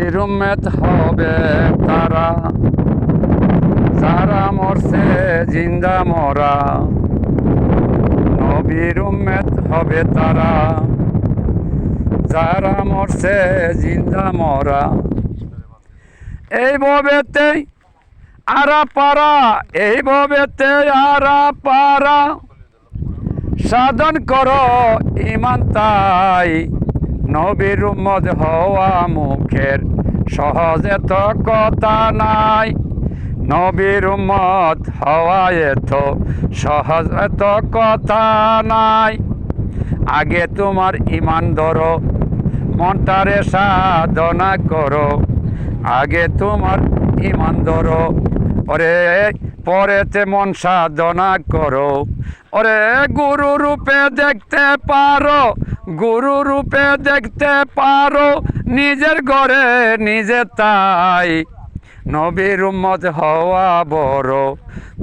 নবীর উম্মত হবে তারা যারা মরছে জিন্দা মরা। নবীর উম্মত হবে তারা যারা মরছে জিন্দা মরা। এই ভবেতে আরা পারা, এই ভবেতে আরা পারা সাধন করো ইমান তাই। নবীর উম্মত হওয়া মুখের সহজ এত কথা নাই। নবীর উম্মত হওয়া এত সহজ এত কথা নাই। আগে তোমার ইমান ধরো, মনটারে সাধনা করো। আগে তোমার ইমান ধরো, ওরে পরেতে মন সাধনা করো। ওরে গুরু রূপে দেখতে পারো, গুরু রূপে দেখতে পারো নিজের ঘরে নিজে তাই। নবীর উম্মত হওয়া বড়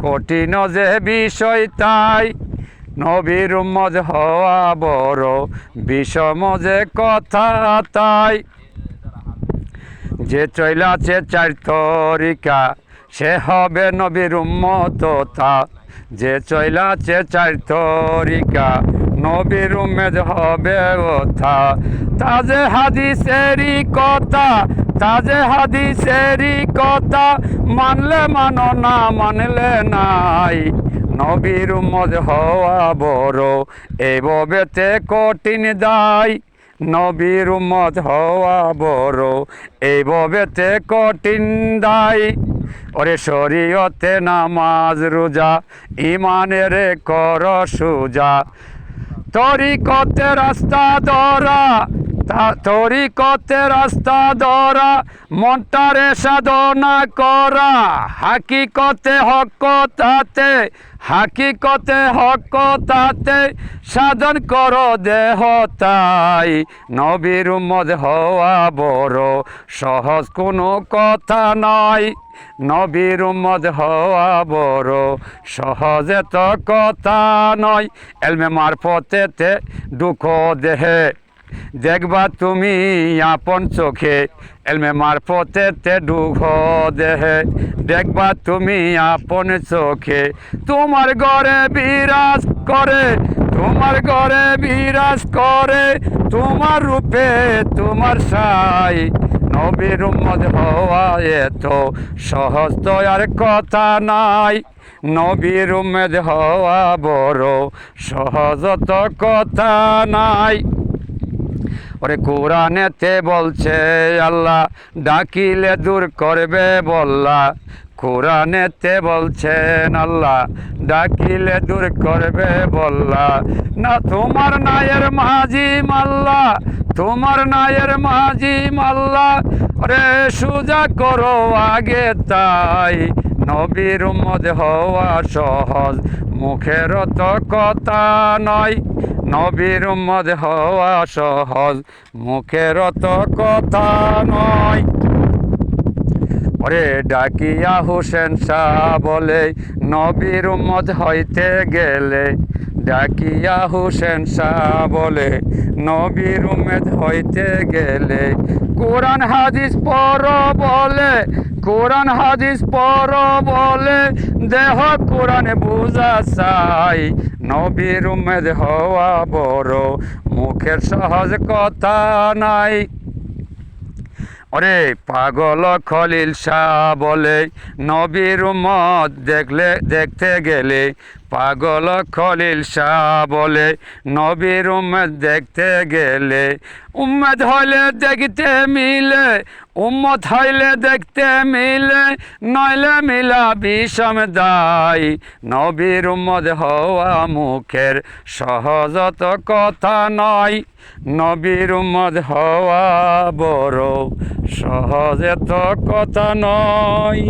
কঠিন যে বিষয় তাই। নবীর উম্মত হওয়া বড় বিষম যে কথা তাই। যে চইলাছে চার তরিকা সে হবে নবীর উম্মত তা। যে চইলাছে চার তরিকা নবীর উম্মত হবে ওথা। তাজে হাদিসেরই কথা, তাজে হাদিসেরই কথা মানলে মানো না মানলে নাই। নবীর উম্মত হওয়া বড় এই ভবেতে কঠিন দায়। নবীর উম্মত হওয়া বড় এই ভবেতে কঠিন দায়। ওরে শরীয়তে নামাজ রোজা ইমানের কর সুজা। তরিকতে রাস্তা ধরা, তরিকতে রাস্তা ধরা মনটারে সাধনা করা। হাকিকতে হক তাতে, হাকিকতে হক তাতে সাধন করো দেহ তাই। নবীর উম্মত হওয়া বড় সহজ কোনো কথা নয়। নবীর উম্মত হওয়া বড় সহজ এত কথা নয়। এলমে মারফতেতে দুঃখ দেহে দেখবা তুমি আপন চোখে। এলমে মারফতেতে দুঃখ দেহে দেখবা তুমি আপন চোখে। তোমার ঘরে বিরাজ করে, তোমার ঘরে বিরাজ করে তোমার রূপে তোমার সাই। নবীর উম্মত হওয়া এত সহজ তো আর কথা নাই। নবীর উম্মত হওয়া বড় সহজ তো কথা নাই। ওরে কোরআনেতে বলছে আল্লাহ ডাকিলে দূর করবে বল্লা। কোরআনেতে বলছেন আল্লাহ ডাকিলে দূর করবে বল্লা। না তোমার নায়ের মাঝি মাল্লা, তোমার নায়ের মাঝি মাল্লা। ওরে সুজা করো আগে তাই। নবীর উম্মত হওয়া সহজ মুখের তো কথা নয়। নবীর উম্মত হওয়া সহজ মুখের তো কথা নয়। ওরে ডাকিয়া হোসেন শাহ বলে নবীর উম্মত হইতে গেলে। ডাকিয়া হোসেন শাহ বলে নবীর উম্মত হইতে গেলে। কোরআন হাদিস পড় বলে, কোরআন হাদিস পড় বলে দেহ কোরআন বুঝা চাই। নবীর উম্মত হওয়া বড় মুখের সহজ কথা নাই। ওরে পাগল খলিল শাহ বলে নবীর উম্মত দেখতে গেলে। পাগল খলিল শাহ বলে নবীর উম্মত দেখতে গেলে। উম্মত হইলে দেখতে মিলে, উম্মত হইলে দেখতে মিলে নইলে মিলা বিষম দায়। নবীর উম্মত হওয়া মুখের সহজত কথা নয়। নবীর উম্মত হওয়া বড় সহজ এত কথা নয়।